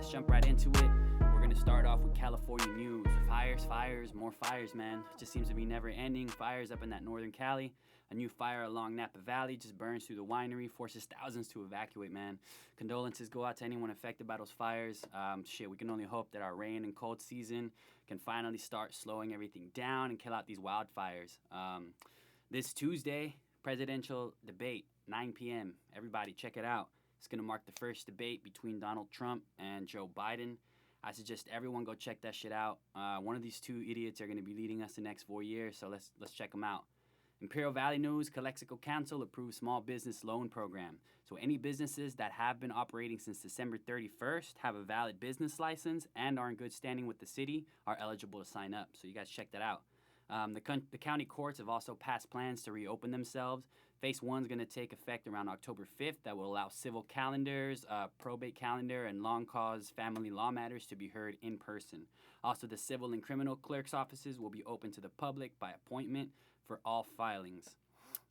let's jump right into it. We're going to start off with California news. Fires, more fires, man. It just seems to be never ending. Fires up in that northern Cali. A new fire along Napa Valley just burns through the winery, forces thousands to evacuate, man. Condolences go out to anyone affected by those fires. We can only hope that our rain and cold season can finally start slowing everything down and kill out these wildfires. This Tuesday, presidential debate, 9 p.m. Everybody, check it out. It's going to mark the first debate between Donald Trump and Joe Biden. I suggest everyone go check that shit out. One of these two idiots are going to be leading us the next 4 years, so let's check them out. Imperial Valley News, Calexico Council approves small business loan program. So any businesses that have been operating since December 31st, have a valid business license, and are in good standing with the city are eligible to sign up. So you guys check that out. The county courts have also passed plans to reopen themselves. Phase 1 is going to take effect around October 5th. That will allow civil calendars, probate calendar, and long cause family law matters to be heard in person. Also, the civil and criminal clerk's offices will be open to the public by appointment for all filings.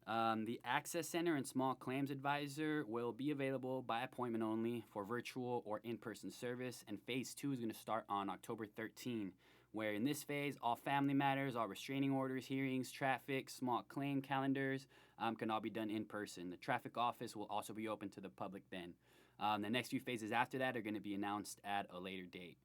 The Access Center and Small Claims Advisor will be available by appointment only for virtual or in-person service, and Phase 2 is going to start on October 13, where in this phase, all family matters, all restraining orders, hearings, traffic, small claim calendars can all be done in person. The traffic office will also be open to the public then. The next few phases after that are going to be announced at a later date.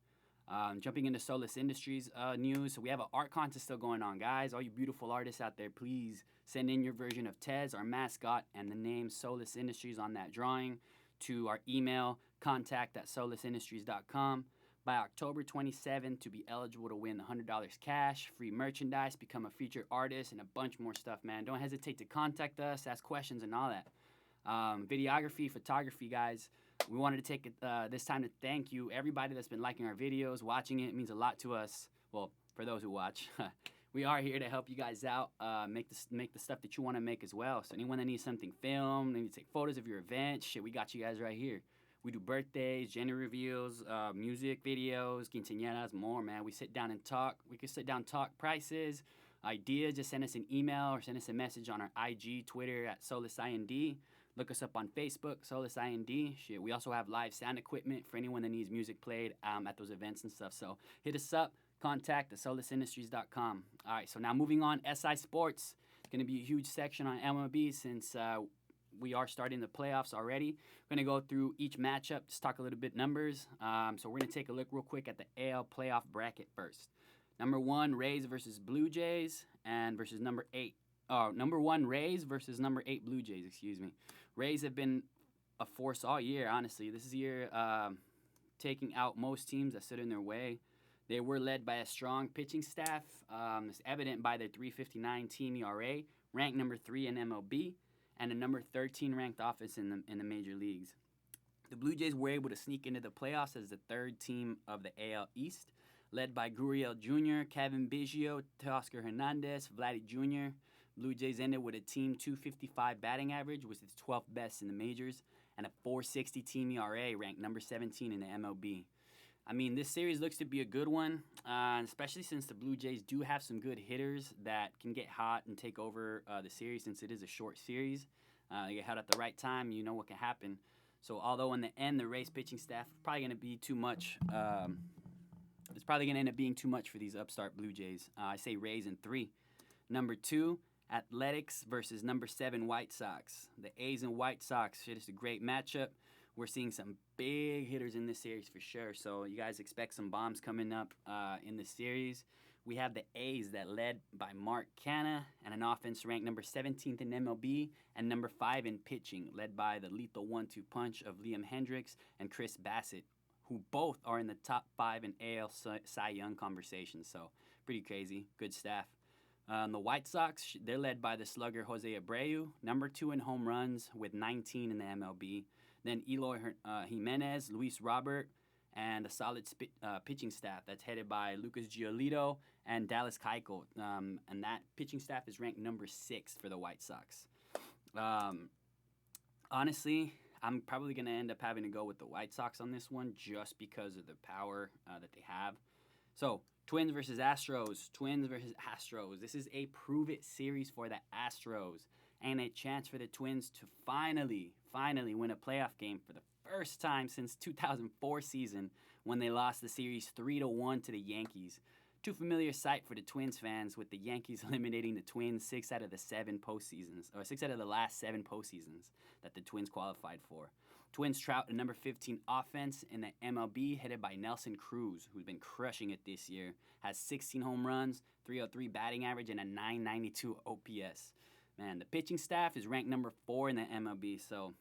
Jumping into Solus Industries news, so we have an art contest still going on, guys. All you beautiful artists out there, please send in your version of Tez, our mascot, and the name Solus Industries on that drawing to our email, contact@solusindustries.com. By October 27th to be eligible to win $100 cash, free merchandise, become a featured artist, and a bunch more stuff, man. Don't hesitate to contact us, ask questions, and all that. Videography, photography, guys. We wanted to take this time to thank you, everybody that's been liking our videos, watching it. It means a lot to us. Well, for those who watch. We are here to help you guys out, make the stuff that you want to make as well. So anyone that needs something filmed, need to take photos of your event, shit, we got you guys right here. We do birthdays, gender reveals, music videos, quinceañeras, more, man. We sit down and talk. We can sit down, talk prices, ideas. Just send us an email or send us a message on our IG, Twitter at SolusIND. Look us up on Facebook, SolusIND. Shit, we also have live sound equipment for anyone that needs music played at those events and stuff. So hit us up, contact@solusindustries.com. All right, so now moving on, SI Sports. It's going to be a huge section on MLB since we are starting the playoffs already. We're going to go through each matchup, just talk a little bit numbers. So we're going to take a look real quick at the AL playoff bracket first. Number 1, Rays versus Blue Jays, and versus number 8. Number 1, Rays versus number 8, Blue Jays, excuse me. Rays have been a force all year, honestly. This is year taking out most teams that stood in their way. They were led by a strong pitching staff. It's evident by their .359 team ERA, ranked number 3 in MLB, and a number 13 ranked offense in the major leagues. The Blue Jays were able to sneak into the playoffs as the third team of the AL East, led by Gurriel Jr., Kevin Biggio, Teoscar Hernandez, Vladdy Jr. Blue Jays ended with a team .255 batting average, which is 12th best in the majors, and a .460 team ERA, ranked number 17 in the MLB. I mean, this series looks to be a good one, especially since the Blue Jays do have some good hitters that can get hot and take over the series since it is a short series. They get hot at the right time, you know what can happen. So although in the end the Rays pitching staff is probably going to be too much, it's probably going to end up being too much for these upstart Blue Jays. I say Rays in 3. Number 2, Athletics versus number 7, White Sox. The A's and White Sox, shit, it's a great matchup. We're seeing some big hitters in this series for sure. So you guys expect some bombs coming up in this series. We have the A's that led by Mark Canha and an offense ranked number 17th in MLB and number 5 in pitching, led by the lethal 1-2 punch of Liam Hendricks and Chris Bassett, who both are in the top 5 in AL Cy Young conversation. So pretty crazy. Good staff. The White Sox, they're led by the slugger Jose Abreu, number 2 in home runs with 19 in the MLB. Then Eloy Jimenez, Luis Robert, and a solid pitching staff that's headed by Lucas Giolito and Dallas Keuchel. And that pitching staff is ranked number 6 for the White Sox. Honestly, I'm probably going to end up having to go with the White Sox on this one just because of the power that they have. So, Twins versus Astros. Twins versus Astros. This is a prove-it series for the Astros and a chance for the Twins to finally win a playoff game for the first time since 2004 season when they lost the series 3-1 to the Yankees. Too familiar sight for the Twins fans, with the Yankees eliminating the Twins 6 out of the last 7 postseasons that the Twins qualified for. Twins trout a number 15 offense in the MLB, headed by Nelson Cruz, who's been crushing it this year. Has 16 home runs, 303 batting average, and a 992 OPS. Man, the pitching staff is ranked number 4 in the MLB, so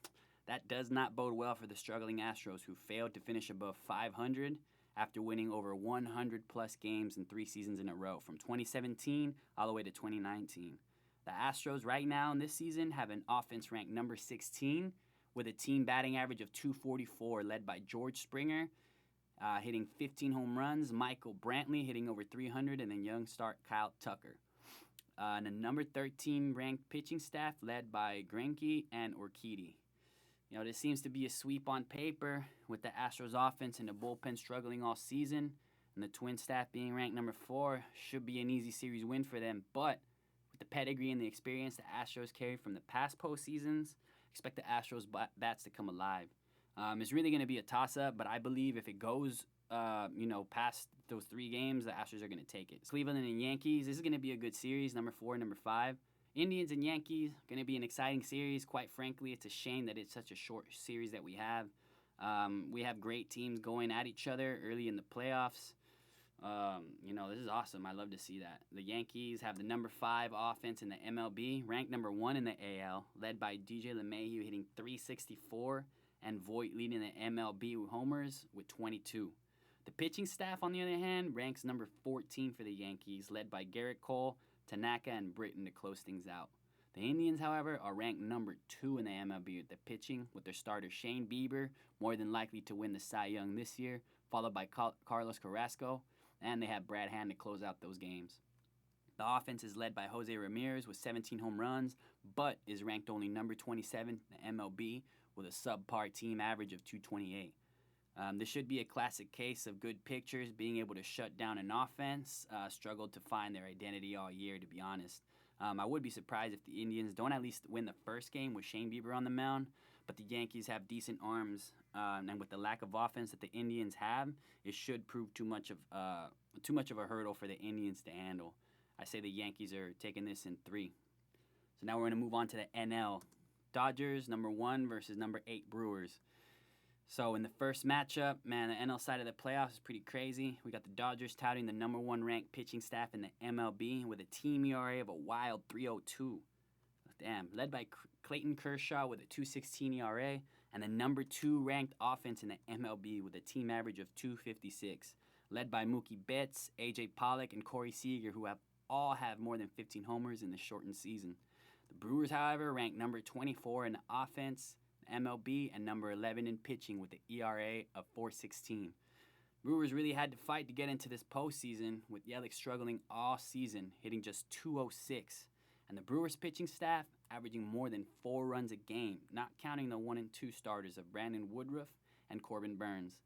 that does not bode well for the struggling Astros, who failed to finish above 500 after winning over 100-plus games in 3 seasons in a row, from 2017 all the way to 2019. The Astros right now in this season have an offense ranked number 16 with a team batting average of 244, led by George Springer, hitting 15 home runs, Michael Brantley hitting over 300, and then young start Kyle Tucker. And the number 13 ranked pitching staff led by Greinke and Urquidy. This seems to be a sweep on paper, with the Astros offense and the bullpen struggling all season, and the Twin staff being ranked number 4 should be an easy series win for them. But with the pedigree and the experience the Astros carry from the past postseasons, expect the Astros bats to come alive. It's really going to be a toss-up, but I believe if it goes, past those 3 games, the Astros are going to take it. Cleveland and Yankees, this is going to be a good series, number 4 and number 5. Indians and Yankees, going to be an exciting series. Quite frankly, it's a shame that it's such a short series that we have. We have great teams going at each other early in the playoffs. This is awesome. I love to see that. The Yankees have the number 5 offense in the MLB, ranked number 1 in the AL, led by DJ LeMahieu hitting 364 and Voit leading the MLB homers with 22. The pitching staff, on the other hand, ranks number 14 for the Yankees, led by Garrett Cole, Tanaka, and Britton to close things out. The Indians, however, are ranked number 2 in the MLB with the pitching, with their starter Shane Bieber more than likely to win the Cy Young this year, followed by Carlos Carrasco, and they have Brad Hand to close out those games. The offense is led by Jose Ramirez with 17 home runs, but is ranked only number 27 in the MLB with a subpar team average of 228. This should be a classic case of good pitchers being able to shut down an offense, struggled to find their identity all year, to be honest. I would be surprised if the Indians don't at least win the first game with Shane Bieber on the mound, but the Yankees have decent arms, and with the lack of offense that the Indians have, it should prove too much of a hurdle for the Indians to handle. I say the Yankees are taking this in 3. So now we're going to move on to the NL. Dodgers, number 1 versus number 8 Brewers. So in the first matchup, man, the NL side of the playoffs is pretty crazy. We got the Dodgers touting the number 1 ranked pitching staff in the MLB with a team ERA of a wild 3.02. Damn, led by Clayton Kershaw with a 2.16 ERA, and the number 2 ranked offense in the MLB with a team average of 2.56. Led by Mookie Betts, AJ Pollock, and Corey Seager, who all have more than 15 homers in the shortened season. The Brewers, however, ranked number 24 in the offense, MLB, and number 11 in pitching with the ERA of 4.16. Brewers really had to fight to get into this postseason, with Yelich struggling all season, hitting just 2.06. And the Brewers pitching staff averaging more than 4 runs a game, not counting the 1 and 2 starters of Brandon Woodruff and Corbin Burns.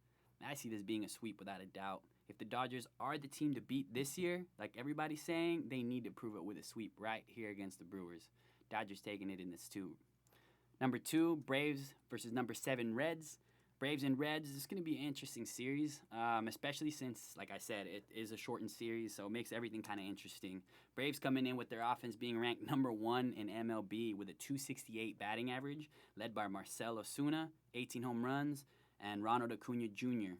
I see this being a sweep without a doubt. If the Dodgers are the team to beat this year, like everybody's saying, they need to prove it with a sweep right here against the Brewers. Dodgers taking it in this 2. Number 2, Braves versus number 7 Reds. Braves and Reds, this is going to be an interesting series, especially since, like I said, it is a shortened series, so it makes everything kind of interesting. Braves coming in with their offense being ranked number 1 in MLB with a 268 batting average, led by Marcell Ozuna, 18 home runs, and Ronald Acuna Jr.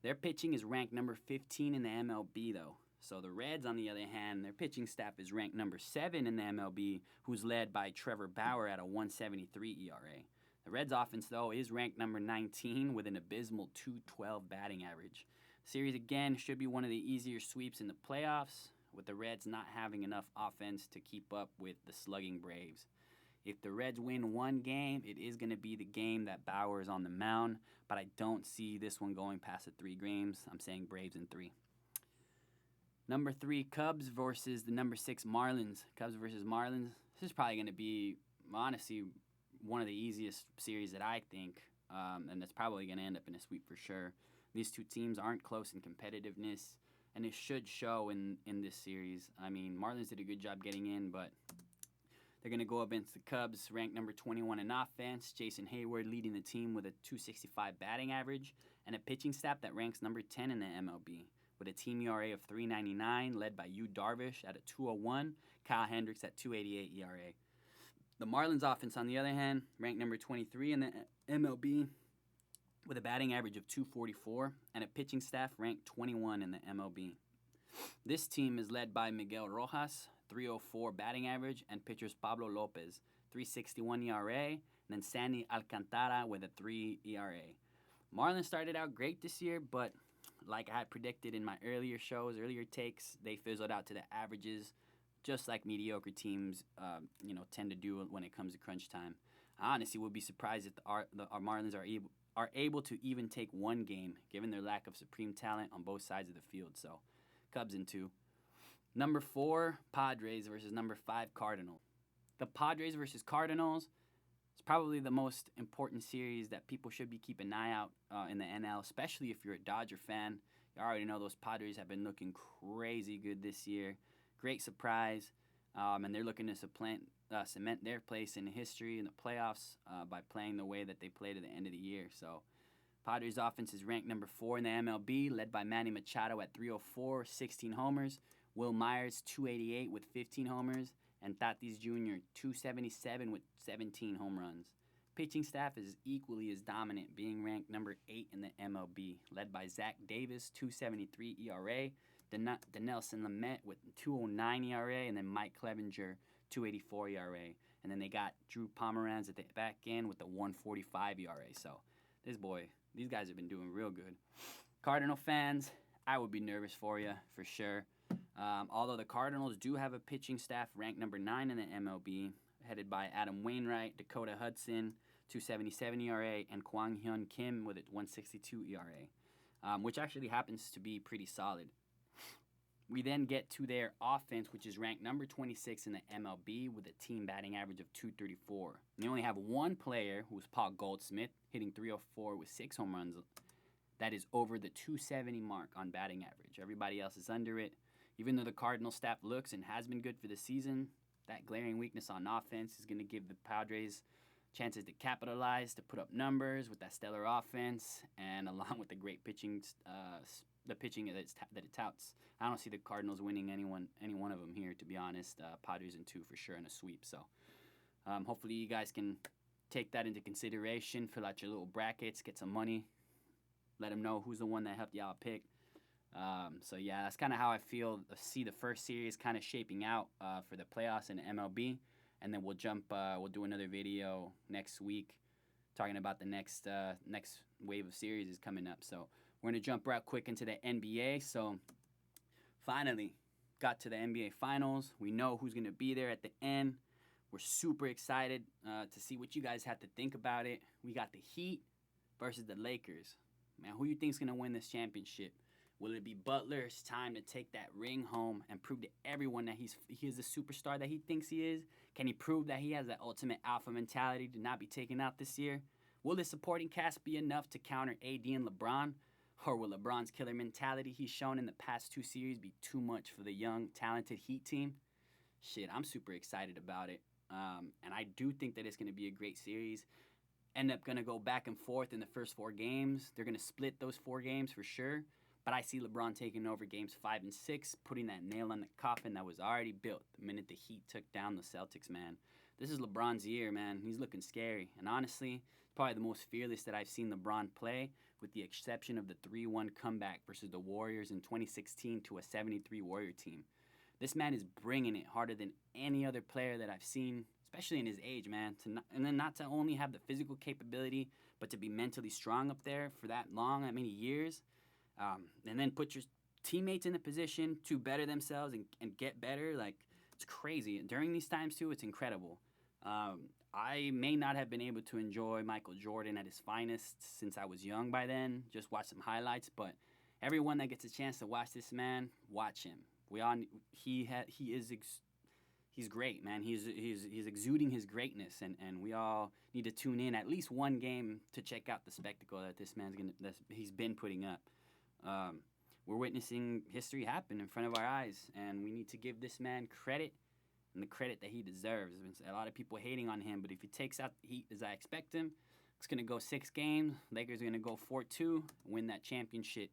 Their pitching is ranked number 15 in the MLB, though. So the Reds, on the other hand, their pitching staff is ranked number 7 in the MLB, who's led by Trevor Bauer at a 1.73 ERA. The Reds' offense, though, is ranked number 19 with an abysmal 2.12 batting average. Series, again, should be one of the easier sweeps in the playoffs, with the Reds not having enough offense to keep up with the slugging Braves. If the Reds win one game, it is going to be the game that Bauer is on the mound, but I don't see this one going past the 3 games. I'm saying Braves in 3. Number 3, Cubs versus the number 6 Marlins. Cubs versus Marlins. This is probably going to be, honestly, one of the easiest series that I think, and it's probably going to end up in a sweep for sure. These 2 teams aren't close in competitiveness, and it should show in this series. I mean, Marlins did a good job getting in, but They're going to go up against the Cubs, ranked number 21 in offense. Jason Hayward leading the team with a 265 batting average and a pitching staff that ranks number 10 in the MLB with a team ERA of 3.99, led by Yu Darvish at a 2.01, Kyle Hendricks at 2.88 ERA. The Marlins offense, on the other hand, ranked number 23 in the MLB with a batting average of 244 and a pitching staff ranked 21 in the MLB. This team is led by Miguel Rojas, 304 batting average, and pitchers Pablo Lopez, 361 ERA, and then Sandy Alcantara with a 3 ERA. Marlins started out great this year, but like I had predicted in my earlier takes, they fizzled out to the averages, just like mediocre teams, tend to do when it comes to crunch time. I honestly would be surprised if our Marlins are able to even take one game, given their lack of supreme talent on both sides of the field. So, Cubs in 2. Number 4, Padres versus number 5, Cardinals. The Padres versus Cardinals is probably the most important series that people should be keeping an eye out in the NL, especially if you're a Dodger fan. You already know those Padres have been looking crazy good this year. Great surprise, and they're looking to cement their place in history in the playoffs by playing the way that they played at the end of the year. So, Padres offense is ranked number 4 in the MLB, led by Manny Machado at 304, 16 homers, Will Myers 288 with 15 homers, and Tatis Jr. 277 with 17 home runs. Pitching staff is equally as dominant, being ranked number 8 in the MLB, led by Zach Davis 273 ERA, Dinelson Lamet with 209 ERA, and then Mike Clevinger 284 ERA. And then they got Drew Pomeranz at the back end with a 145 ERA. So these guys have been doing real good. Cardinal fans, I would be nervous for you, for sure. Although the Cardinals do have a pitching staff ranked number 9 in the MLB, headed by Adam Wainwright, Dakota Hudson, 277 ERA, and Kwang Hyun Kim with a 162 ERA, which actually happens to be pretty solid. We then get to their offense, which is ranked number 26 in the MLB with a team batting average of 234. And they only have one player, who's Paul Goldschmidt, hitting 304 with 6 home runs. That is over the 270 mark on batting average. Everybody else is under it. Even though the Cardinal staff looks and has been good for the season, that glaring weakness on offense is going to give the Padres chances to capitalize, to put up numbers with that stellar offense, and along with the great pitching the pitching that it touts. I don't see the Cardinals winning any one of them here, to be honest. Padres in 2 for sure in a sweep. So hopefully you guys can take that into consideration, fill out your little brackets, get some money, let them know who's the one that helped y'all pick. So yeah, that's kind of how I feel. See the first series kind of shaping out for the playoffs in MLB, and then we'll do another video next week talking about the next wave of series is coming up. So we're going to jump right quick into the NBA. So finally got to the NBA Finals. We know who's going to be there at the end. We're super excited to see what you guys have to think about it. We got the Heat versus the Lakers. Man, who you think is going to win this championship? Will it be Butler's time to take that ring home and prove to everyone that he is the superstar that he thinks he is? Can he prove that he has that ultimate alpha mentality to not be taken out this year? Will the supporting cast be enough to counter AD and LeBron? Or will LeBron's killer mentality he's shown in the past 2 series be too much for the young, talented Heat team? Shit, I'm super excited about it. And I do think that it's going to be a great series. End up going to go back and forth in the first 4 games. They're going to split those 4 games for sure. But I see LeBron taking over games 5 and 6, putting that nail in the coffin that was already built the minute the Heat took down the Celtics, man. This is LeBron's year, man. He's looking scary. And honestly, it's probably the most fearless that I've seen LeBron play, with the exception of the 3-1 comeback versus the Warriors in 2016 to a 73 Warrior team. This man is bringing it harder than any other player that I've seen, especially in his age, man. Not to only have the physical capability, but to be mentally strong up there for that many years. And then put your teammates in a position to better themselves and get better. Like, it's crazy. During these times, too, it's incredible. I may not have been able to enjoy Michael Jordan at his finest since I was young by then. Just watch some highlights. But everyone that gets a chance to watch this man, watch him. He's great, man. He's exuding his greatness, and we all need to tune in at least one game to check out the spectacle that this he's been putting up. We're witnessing history happen in front of our eyes, and we need to give this man credit and the credit that he deserves. A lot of people hating on him, but if he takes out the Heat as I expect him, it's going to go 6 games. Lakers are going to go 4-2, win that championship.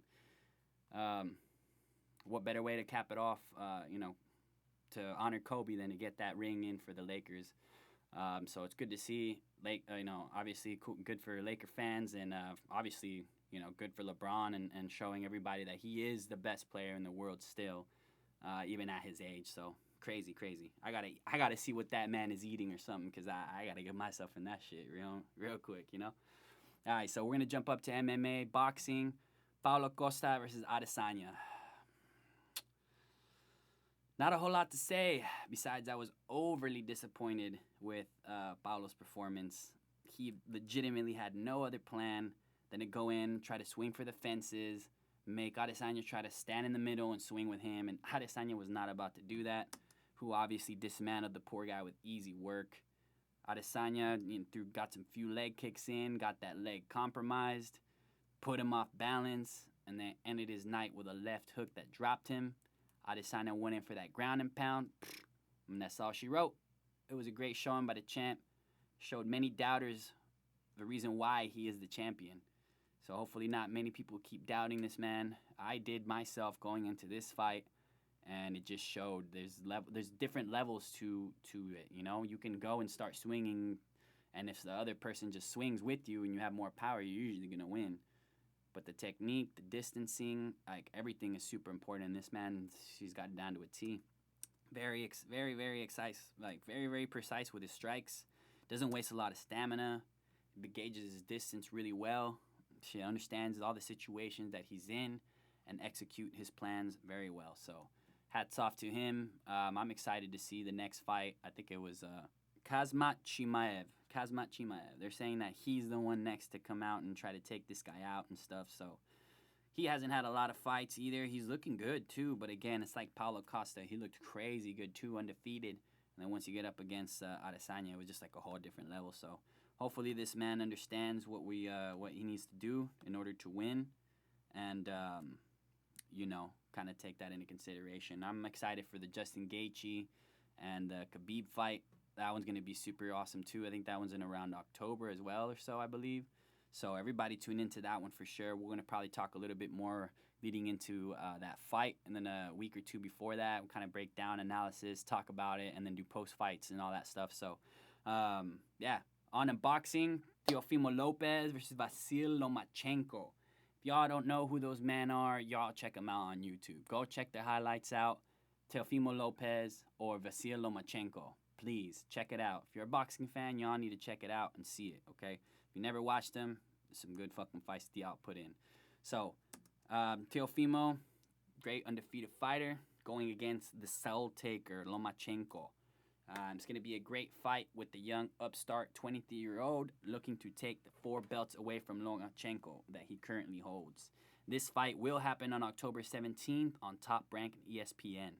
What better way to cap it off, to honor Kobe than to get that ring in for the Lakers. So it's good to see. Obviously good for Laker fans, and obviously, good for LeBron and showing everybody that he is the best player in the world still, even at his age. So crazy. I gotta see what that man is eating or something, because I gotta get myself in that shit real quick. All right, so we're gonna jump up to MMA boxing. Paulo Costa versus Adesanya. Not a whole lot to say, besides I was overly disappointed with Paulo's performance. He legitimately had no other plan than to go in, try to swing for the fences, make Adesanya try to stand in the middle and swing with him, and Adesanya was not about to do that, who obviously dismantled the poor guy with easy work. Adesanya got some few leg kicks in, got that leg compromised, put him off balance, and then ended his night with a left hook that dropped him. Adesanya went in for that ground and pound, and that's all she wrote. It was a great showing by the champ. Showed many doubters the reason why he is the champion. So hopefully not many people keep doubting this man. I did myself going into this fight, and it just showed there's different levels to it. You can go and start swinging, and if the other person just swings with you and you have more power, you're usually going to win. But the technique, the distancing, everything is super important. And this man, he's got it down to a T. Very, very excited. Very, very precise with his strikes. Doesn't waste a lot of stamina. He gauges his distance really well. She understands all the situations that he's in and execute his plans very well. So hats off to him. I'm excited to see the next fight. I think it was Khamzat Chimaev. They're saying that he's the one next to come out and try to take this guy out and stuff. So he hasn't had a lot of fights either. He's looking good too. But again, it's like Paulo Costa. He looked crazy good too, undefeated. And then once you get up against Adesanya, it was just like a whole different level. So hopefully this man understands what he needs to do in order to win, and kind of take that into consideration. I'm excited for the Justin Gaethje and the Khabib fight. That one's going to be super awesome, too. I think that one's in around October as well or so, I believe. So everybody tune into that one for sure. We're going to probably talk a little bit more leading into that fight. And then a week or two before that, we'll kind of break down analysis, talk about it, and then do post-fights and all that stuff. So, yeah. On in boxing, Teofimo Lopez versus Vasyl Lomachenko. If y'all don't know who those men are, y'all check them out on YouTube. Go check their highlights out. Teofimo Lopez or Vasyl Lomachenko. Please, check it out. If you're a boxing fan, y'all need to check it out and see it, okay? If you never watched them, there's some good fucking fights that y'all put in. So, Teofimo, great undefeated fighter, going against the Cell Taker, Lomachenko. It's going to be a great fight with the young upstart 23-year-old looking to take the 4 belts away from Lomachenko that he currently holds. This fight will happen on October 17th on Top Rank and ESPN.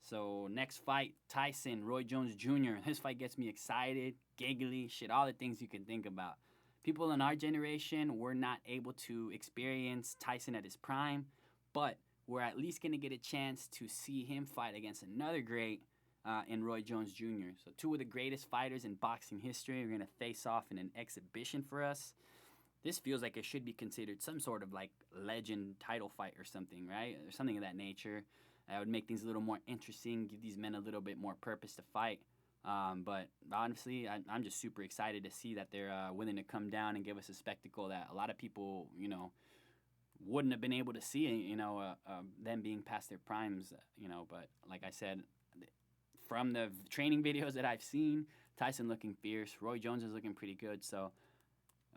So next fight, Tyson, Roy Jones Jr. This fight gets me excited, giggly, all the things you can think about. People in our generation were not able to experience Tyson at his prime, but we're at least going to get a chance to see him fight against another great in Roy Jones Jr. So 2 of the greatest fighters in boxing history are going to face off in an exhibition for us. This feels like it should be considered some sort of legend title fight or something, right? Or something of that nature. That would make things a little more interesting, give these men a little bit more purpose to fight. But honestly, I'm just super excited to see that they're willing to come down and give us a spectacle that a lot of people, wouldn't have been able to see, them being past their primes, But like I said, from the training videos that I've seen, Tyson looking fierce. Roy Jones is looking pretty good. So,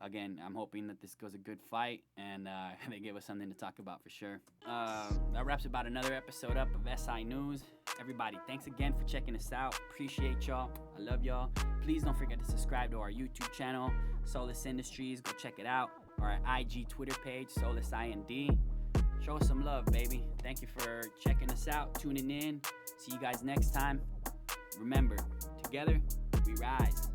again, I'm hoping that this goes a good fight and they give us something to talk about for sure. That wraps about another episode up of SI News. Everybody, thanks again for checking us out. Appreciate y'all. I love y'all. Please don't forget to subscribe to our YouTube channel, Solus Industries. Go check it out. Our IG Twitter page, Solus IND. Show us some love, baby. Thank you for checking us out, tuning in. See you guys next time. Remember, together we rise.